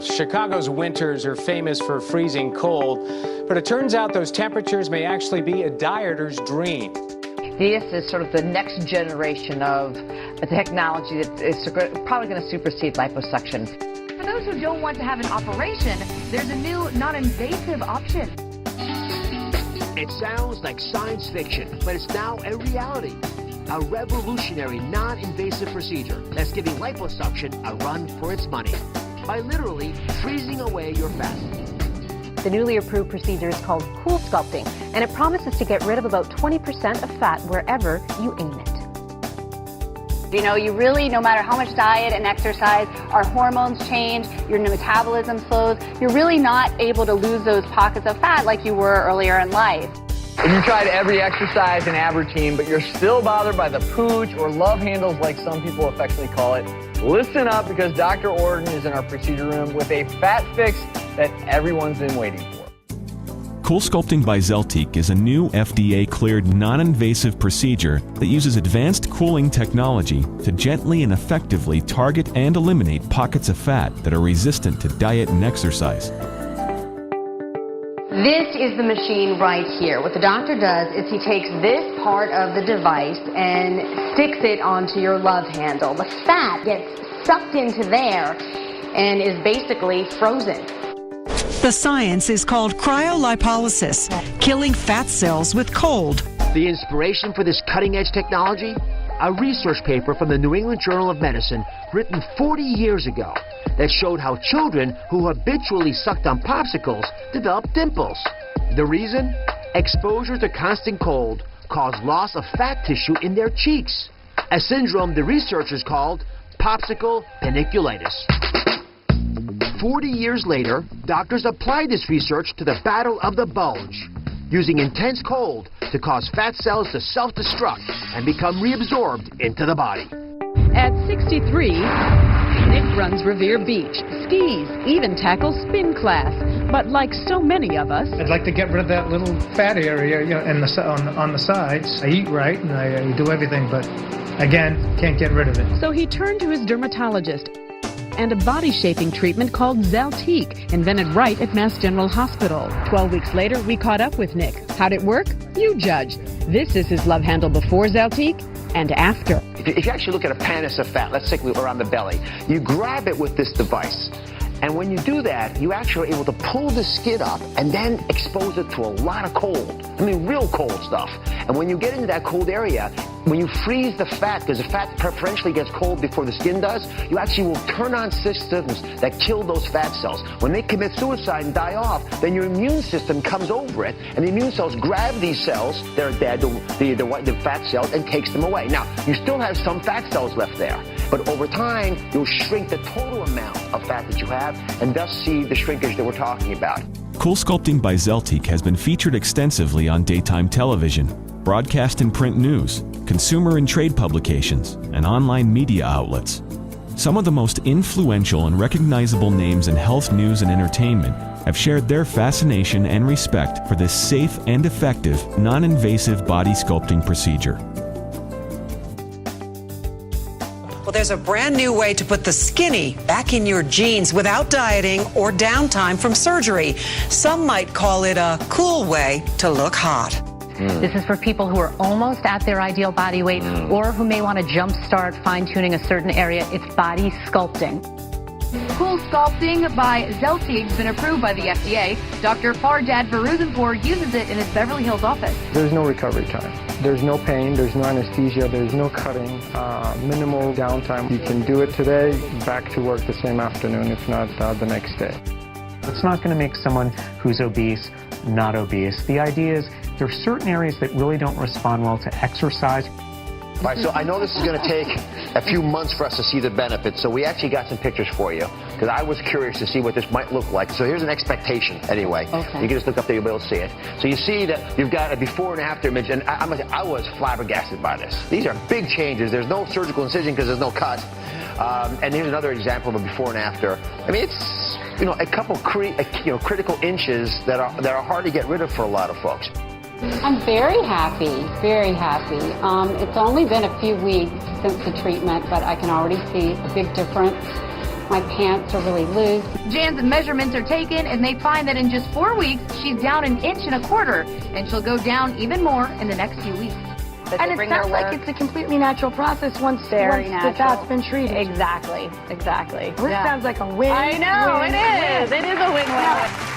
Chicago's winters are famous for freezing cold, but it turns out those temperatures may actually be a dieter's dream. This is sort of the next generation of a technology that is probably going to supersede liposuction. For those who don't want to have an operation, there's a new non-invasive option. It sounds like science fiction, but it's now a reality. A revolutionary non-invasive procedure that's giving liposuction a run for its money by literally freezing away your fat. The newly approved procedure is called Coolsculpting, and it promises to get rid of about 20% of fat wherever you aim it. You know, you really, no matter how much diet and exercise, our hormones change, your metabolism slows, you're really not able to lose those pockets of fat like you were earlier in life. If you tried every exercise and ab routine, but you're still bothered by the pooch or love handles like some people affectionately call it, listen up, because Dr. Orton is in our procedure room with a fat fix that everyone's been waiting for. Coolsculpting by Zeltiq is a new FDA-cleared non-invasive procedure that uses advanced cooling technology to gently and effectively target and eliminate pockets of fat that are resistant to diet and exercise. This is the machine right here. What the doctor does is he takes this part of the device and sticks it onto your love handle. The fat gets sucked into there and is basically frozen. The science is called cryolipolysis, killing fat cells with cold. The inspiration for this cutting-edge technology? A research paper from the New England Journal of Medicine written 40 years ago that showed how children who habitually sucked on popsicles developed dimples. The reason? Exposure to constant cold caused loss of fat tissue in their cheeks, a syndrome the researchers called popsicle paniculitis. 40 years later, doctors applied this research to the battle of the bulge, using intense cold to cause fat cells to self-destruct and become reabsorbed into the body. At 63, Nick runs Revere Beach, skis, even tackles spin class. But like so many of us, I'd like to get rid of that little fat area, on the sides. I eat right and I do everything, but again, can't get rid of it. So he turned to his dermatologist and a body shaping treatment called Zeltiq, invented right at Mass General Hospital. 12 weeks later, we caught up with Nick. How'd it work? You judge. This is his love handle before Zeltiq and after. If you actually look at a pannus of fat, let's say around the belly, you grab it with this device. And when you do that, you actually are able to pull the skin up and then expose it to a lot of cold. I mean, real cold stuff. And when you get into that cold area, when you freeze the fat, because the fat preferentially gets cold before the skin does, you actually will turn on systems that kill those fat cells. When they commit suicide and die off, then your immune system comes over it, and the immune cells grab these cells that are dead, the fat cells, and takes them away. Now, you still have some fat cells left there, but over time, you'll shrink the total amount of fat that you have, and thus see the shrinkage that we're talking about. Coolsculpting by Zeltiq has been featured extensively on daytime television, broadcast and print news, consumer and trade publications, and online media outlets. Some of the most influential and recognizable names in health news and entertainment have shared their fascination and respect for this safe and effective, non-invasive body sculpting procedure. Well, there's a brand new way to put the skinny back in your jeans without dieting or downtime from surgery. Some might call it a cool way to look hot. This is for people who are almost at their ideal body weight or who may want to jumpstart fine-tuning a certain area. It's body sculpting. Coolsculpting by Zeltiq has been approved by the FDA. Dr. Fardad Varuzenpour uses it in his Beverly Hills office. There's no recovery time. There's no pain, there's no anesthesia, there's no cutting, minimal downtime. You can do it today, back to work the same afternoon, if not the next day. It's not going to make someone who's obese not obese. The idea is there are certain areas that really don't respond well to exercise. All right, so I know this is going to take a few months for us to see the benefits, so we actually got some pictures for you, because I was curious to see what this might look like. So here's an expectation, anyway. Okay. You can just look up there, you'll be able to see it. So you see that you've got a before and after image, and I was flabbergasted by this. These are big changes. There's no surgical incision because there's no cut. And here's another example of a before and after. I mean, it's a couple critical inches that are hard to get rid of for a lot of folks. I'm very happy, very happy. It's only been a few weeks since the treatment, but I can already see a big difference My pants are really loose. Jan's measurements are taken, and they find that in just 4 weeks, she's down 1.25 inches, and she'll go down even more in the next few weeks. And it sounds like it's a completely natural process once the fat's been treated. Exactly. This sounds like a win. I know, it is. It is a win-win.